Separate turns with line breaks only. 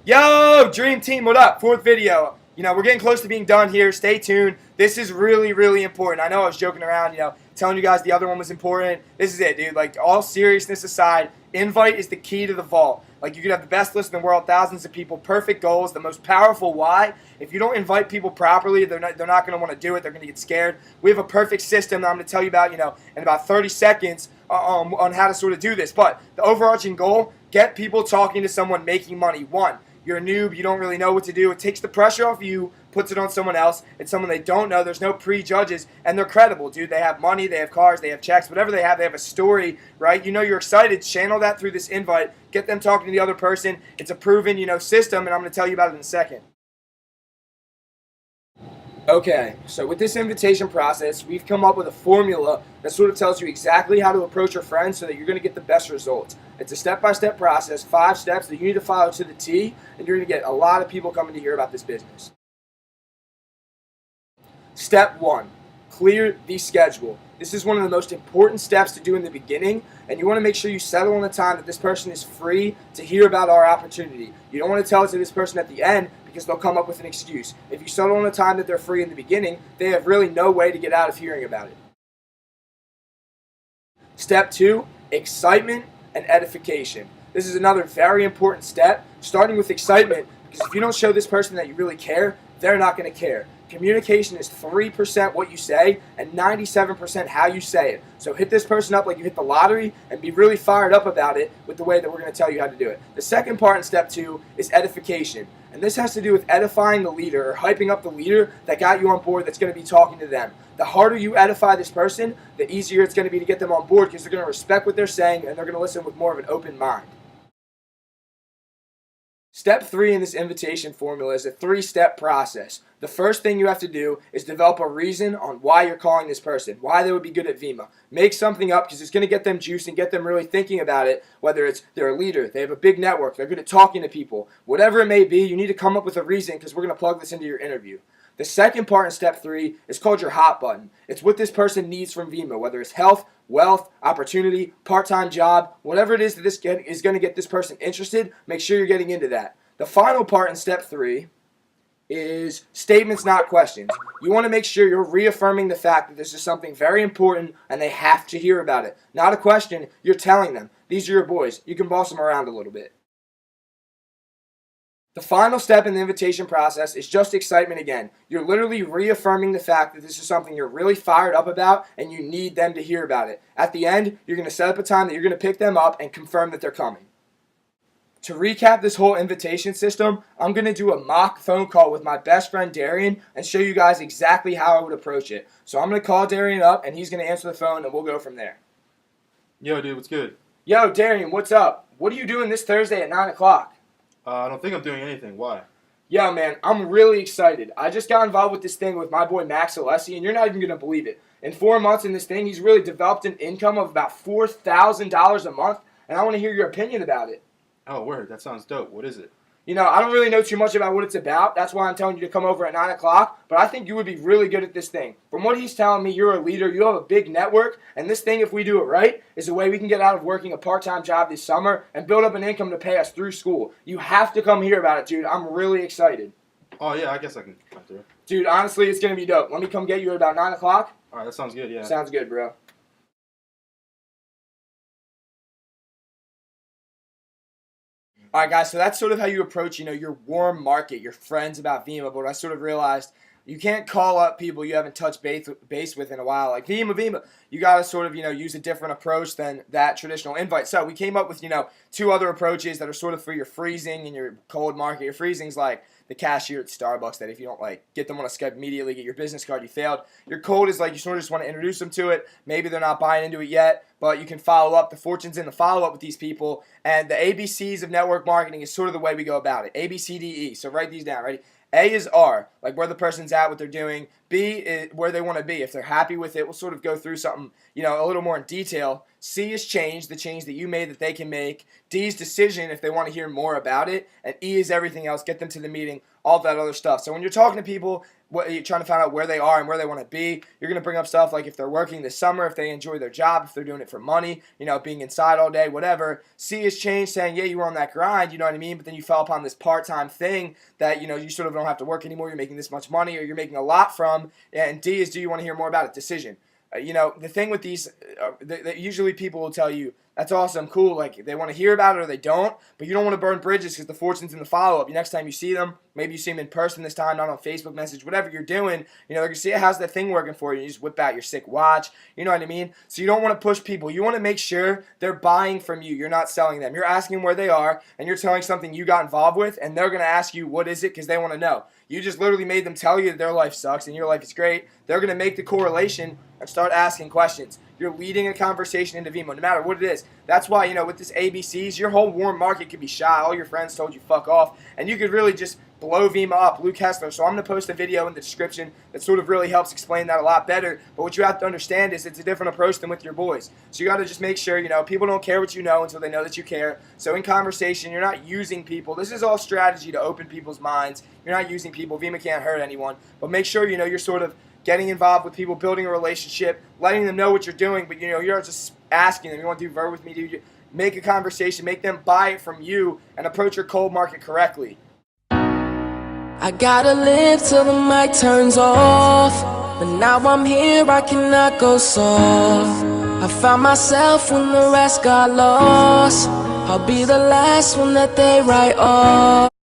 Yo, Dream Team, what up? Fourth video. We're getting close to being done here. Stay tuned. This is really, really important. I know I was joking around, telling you guys the other one was important. This is it, dude. Like, all seriousness aside, invite is the key to the vault. Like, you could have the best list in the world, thousands of people, perfect goals, the most powerful why. If you don't invite people properly, they're not going to want to do it. They're going to get scared. We have a perfect system that I'm going to tell you about, in about 30 seconds on how to sort of do this. But the overarching goal, get people talking to someone making money. One, you're a noob, you don't really know what to do. It takes the pressure off you, puts it on someone else. It's someone they don't know. There's no prejudges, and they're credible, dude. They have money, they have cars, they have checks, whatever they have a story, right? You're excited. Channel that through this invite. Get them talking to the other person. It's a proven, system, and I'm going to tell you about it in a second. Okay, so with this invitation process, we've come up with a formula that sort of tells you exactly how to approach your friends so that you're going to get the best results. It's a step-by-step process, 5 steps that you need to follow to the T, and you're going to get a lot of people coming to hear about this business. Step 1, clear the schedule. This is one of the most important steps to do in the beginning, and you want to make sure you settle on the time that this person is free to hear about our opportunity. You don't want to tell it to this person at the end because they'll come up with an excuse. If you settle on the time that they're free in the beginning, they have really no way to get out of hearing about it. Step 2, excitement and edification. This is another very important step, starting with excitement, because if you don't show this person that you really care, they're not going to care. Communication is 3% what you say and 97% how you say it. So hit this person up like you hit the lottery and be really fired up about it with the way that we're going to tell you how to do it. The second part in step 2 is edification. And this has to do with edifying the leader or hyping up the leader that got you on board that's going to be talking to them. The harder you edify this person, the easier it's going to be to get them on board because they're going to respect what they're saying and they're going to listen with more of an open mind. Step 3 in this invitation formula is a 3-step process. The first thing you have to do is develop a reason on why you're calling this person, why they would be good at Vima. Make something up because it's going to get them juiced and get them really thinking about it, whether it's they're a leader, they have a big network, they're good at talking to people. Whatever it may be, you need to come up with a reason because we're going to plug this into your interview. The second part in step 3 is called your hot button. It's what this person needs from Vima, whether it's health, wealth, opportunity, part-time job, whatever it is that this is going to get this person interested, make sure you're getting into that. The final part in step 3 is statements, not questions. You want to make sure you're reaffirming the fact that this is something very important and they have to hear about it. Not a question, you're telling them. These are your boys. You can boss them around a little bit. The final step in the invitation process is just excitement again. You're literally reaffirming the fact that this is something you're really fired up about and you need them to hear about it. At the end, you're going to set up a time that you're going to pick them up and confirm that they're coming. To recap this whole invitation system, I'm going to do a mock phone call with my best friend Darian and show you guys exactly how I would approach it. So I'm going to call Darian up and he's going to answer the phone and we'll go from there.
Yo, dude, what's good?
Yo, Darian, what's up? What are you doing this Thursday at 9 o'clock?
I don't think I'm doing anything. Why?
Yo, man, I'm really excited. I just got involved with this thing with my boy Max Alessi, and you're not even going to believe it. In 4 months in this thing, he's really developed an income of about $4,000 a month, and I want to hear your opinion about it.
Oh, word. That sounds dope. What is it?
I don't really know too much about what it's about. That's why I'm telling you to come over at 9 o'clock. But I think you would be really good at this thing. From what he's telling me, you're a leader. You have a big network. And this thing, if we do it right, is a way we can get out of working a part-time job this summer and build up an income to pay us through school. You have to come hear about it, dude. I'm really excited.
Oh, yeah, I guess I can come through.
Dude, honestly, it's going to be dope. Let me come get you at about 9 o'clock.
All right, that sounds good, yeah.
Sounds good, bro. All right, guys, so that's sort of how you approach, your warm market, your friends about Vima. But what I sort of realized, you can't call up people you haven't touched base with in a while, like Vima. You got to sort of, use a different approach than that traditional invite. So we came up with, 2 other approaches that are sort of for your freezing and your cold market. Your freezing's like the cashier at Starbucks that if you don't, get them on a Skype immediately, get your business card, you failed. Your cold is like you sort of just want to introduce them to it. Maybe they're not buying into it yet, but you can follow up. The fortune's in the follow-up with these people. And the ABCs of network marketing is sort of the way we go about it. A, B, C, D, E. So write these down. Ready? A is R, like where the person's at, what they're doing. B is where they want to be. If they're happy with it, we'll sort of go through something, a little more in detail C is change, the change that you made that they can make. D is decision if they want to hear more about it. And E is everything else. Get them to the meeting, all that other stuff. So when you're talking to people, you're trying to find out where they are and where they want to be, you're going to bring up stuff like if they're working this summer, if they enjoy their job, if they're doing it for money, being inside all day, whatever. C is change, saying, yeah, you were on that grind, you know what I mean? But then you fell upon this part-time thing that, you sort of don't have to work anymore. You're making this much money or you're making a lot from. And D is, do you want to hear more about it? Decision. The thing with these, usually people will tell you, that's awesome, cool, like they want to hear about it or they don't, but you don't want to burn bridges because the fortune's in the follow-up. Next time you see them, maybe you see them in person this time, not on Facebook message, whatever you're doing, they're going to see how's that thing working for you. You just whip out your sick watch, you know what I mean? So you don't want to push people. You want to make sure they're buying from you. You're not selling them. You're asking them where they are, and you're telling something you got involved with, and they're going to ask you, what is it, because they want to know. You just literally made them tell you that their life sucks and your life is great. They're going to make the correlation and start asking questions. You're leading a conversation into Vimo, no matter what it is. That's why, with this ABCs, your whole warm market could be shot. All your friends told you fuck off, and you could really just blow Vimo up. Luke Hessler. So I'm going to post a video in the description that sort of really helps explain that a lot better. But what you have to understand is it's a different approach than with your boys. So you got to just make sure, people don't care what you know until they know that you care. So in conversation, you're not using people. This is all strategy to open people's minds. You're not using people. Vimo can't hurt anyone. But make sure, you're sort of getting involved with people, building a relationship, letting them know what you're doing, but you're not just asking them, you want to do Ver with me, dude? Make a conversation, make them buy it from you, and approach your cold market correctly.
I gotta live till the mic turns off, but now I'm here, I cannot go soft. I found myself when the rest got lost. I'll be the last one that they write off.